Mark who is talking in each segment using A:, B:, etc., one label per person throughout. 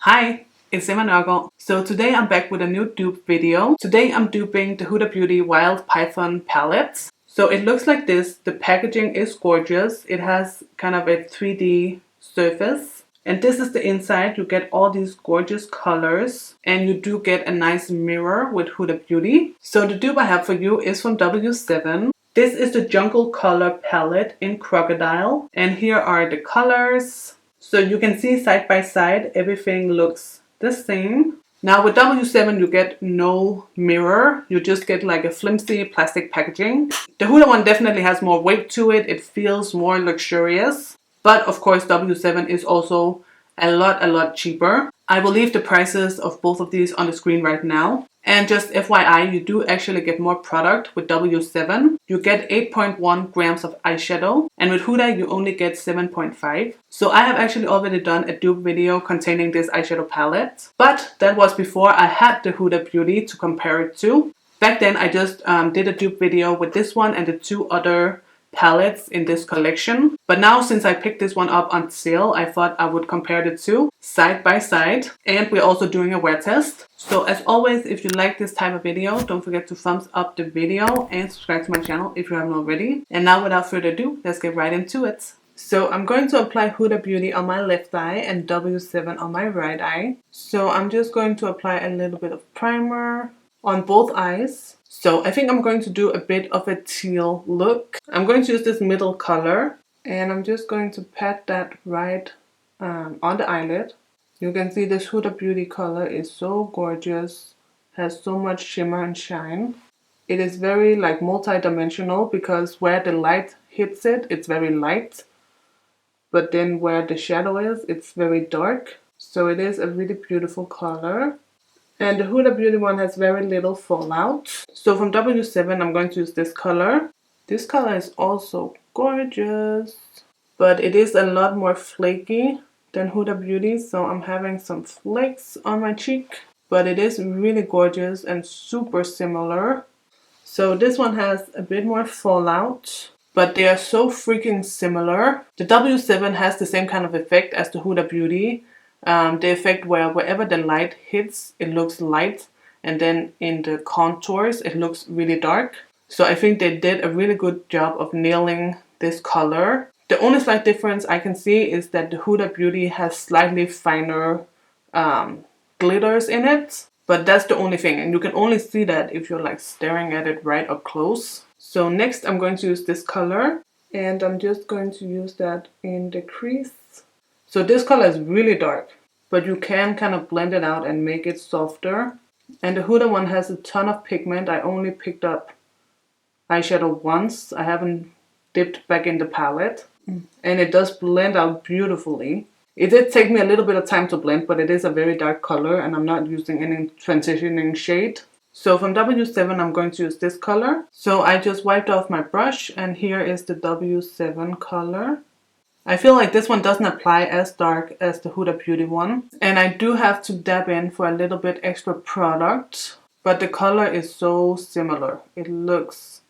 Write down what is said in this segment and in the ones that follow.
A: Hi, it's Nørgaard. So today I'm back with a new dupe video. Today I'm duping the Huda Beauty Wild Python palette. So it looks like this. The packaging is gorgeous. It has kind of a 3D surface. And this is the inside. You get all these gorgeous colors. And you do get a nice mirror with Huda Beauty. So the dupe I have for you is from W7. This is the Jungle Color Palette in Crocodile. And here are the colors. So you can see side by side, everything looks the same. Now with W7 you get no mirror, you just get like a flimsy plastic packaging. The Huda one definitely has more weight to it, it feels more luxurious. But of course W7 is also a lot cheaper. I will leave the prices of both of these on the screen right now. And just FYI, you do actually get more product with W7. You get 8.1 grams of eyeshadow, and with Huda you only get 7.5. So I have actually already done a dupe video containing this eyeshadow palette, but that was before I had the Huda Beauty to compare it to. Back then I just did a dupe video with this one and the two other palettes in this collection. But now since I picked this one up on sale, I thought I would compare the two side by side. And we're also doing a wear test. So as always, if you like this type of video, don't forget to thumbs up the video and subscribe to my channel if you haven't already. And now without further ado, let's get right into it. So I'm going to apply Huda Beauty on my left eye and W7 on my right eye. So I'm just going to apply a little bit of primer on both eyes. So I think I'm going to do a bit of a teal look. I'm going to use this middle color and I'm just going to pat that right on the eyelid. You can see this Huda Beauty color is so gorgeous, has so much shimmer and shine. It is very like multi-dimensional because where the light hits it, it's very light. But then where the shadow is, it's very dark. So it is a really beautiful color. And the Huda Beauty one has very little fallout. So from W7 I'm going to use this color. This color is also gorgeous, but it is a lot more flaky than Huda Beauty, so I'm having some flakes on my cheek. But it is really gorgeous and super similar. So this one has a bit more fallout, but they are so freaking similar. The W7 has the same kind of effect as the Huda Beauty. The effect where wherever the light hits, it looks light, and then in the contours, it looks really dark. So I think they did a really good job of nailing this color. The only slight difference I can see is that the Huda Beauty has slightly finer glitters in it, but that's the only thing, and you can only see that if you're like staring at it right up close. So next I'm going to use this color, and I'm just going to use that in the crease. So this color is really dark, but you can kind of blend it out and make it softer. And the Huda one has a ton of pigment. I only picked up eyeshadow once. I haven't dipped back in the palette. And it does blend out beautifully. It did take me a little bit of time to blend, but it is a very dark color and I'm not using any transitioning shade. So from W7 I'm going to use this color. So I just wiped off my brush and here is the W7 color. I feel like this one doesn't apply as dark as the Huda Beauty one. And I do have to dab in for a little bit extra product. But the color is so similar. It looks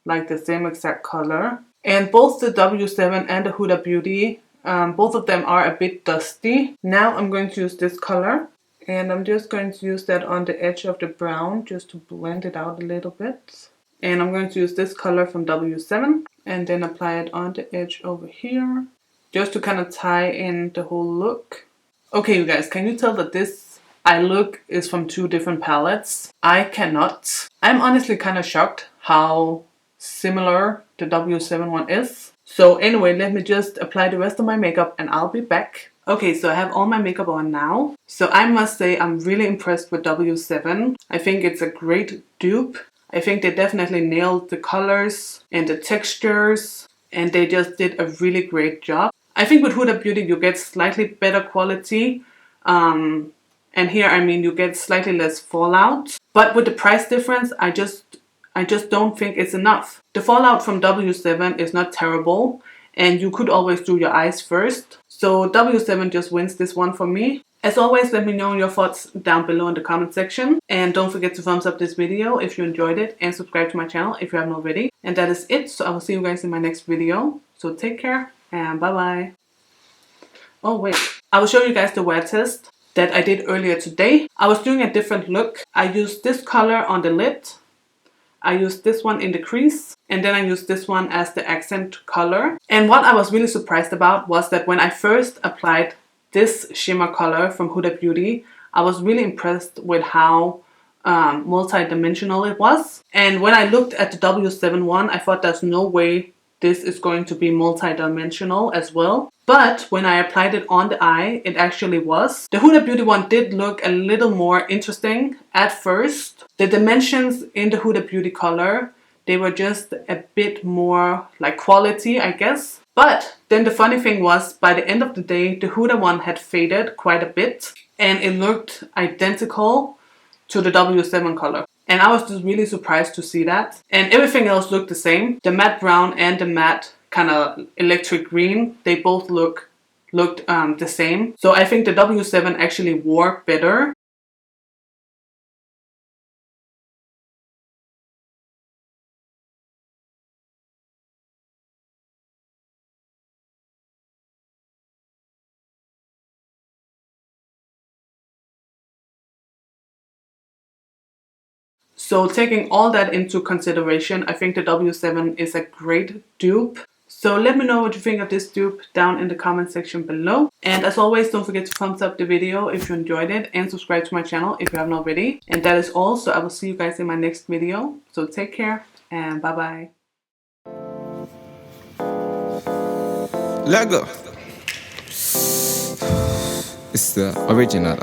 A: like the same exact color. And both the W7 and the Huda Beauty, both of them are a bit dusty. Now I'm going to use this color. And I'm just going to use that on the edge of the brown just to blend it out a little bit. And I'm going to use this color from W7 and then apply it on the edge over here just to kind of tie in the whole look. Okay, you guys, can you tell that this eye look is from two different palettes? I cannot. I'm honestly kind of shocked how similar the W7 one is. So anyway, let me just apply the rest of my makeup and I'll be back. Okay, so I have all my makeup on now. So I must say I'm really impressed with W7. I think it's a great dupe. I think they definitely nailed the colors and the textures and they just did a really great job. I think with Huda Beauty you get slightly better quality and here I mean you get slightly less fallout. But with the price difference I just don't think it's enough. The fallout from W7 is not terrible and you could always do your eyes first. So W7 just wins this one for me. As always, let me know your thoughts down below in the comment section. And don't forget to thumbs up this video if you enjoyed it and subscribe to my channel if you haven't already. And that is it. So I will see you guys in my next video. So take care and bye bye. Oh wait. I will show you guys the wear test that I did earlier today. I was doing a different look. I used this color on the lid. I used this one in the crease, and then I used this one as the accent color. And what I was really surprised about was that when I first applied this shimmer color from Huda Beauty, I was really impressed with how multi-dimensional it was. And when I looked at the W7 one, I thought there's no way this is going to be multi-dimensional as well. But when I applied it on the eye, it actually was. The Huda Beauty one did look a little more interesting at first. The dimensions in the Huda Beauty color, they were just a bit more like quality, I guess. But then the funny thing was, by the end of the day, the Huda one had faded quite a bit and it looked identical to the W7 color. And I was just really surprised to see that. And everything else looked the same. The matte brown and the matte kind of electric green, they both looked the same. So I think the W7 actually wore better. So taking all that into consideration, I think the W7 is a great dupe. So let me know what you think of this dupe down in the comment section below. And as always, don't forget to thumbs up the video if you enjoyed it and subscribe to my channel if you haven't already. And that is all. So I will see you guys in my next video. So take care and bye bye.
B: Let go. It's the original.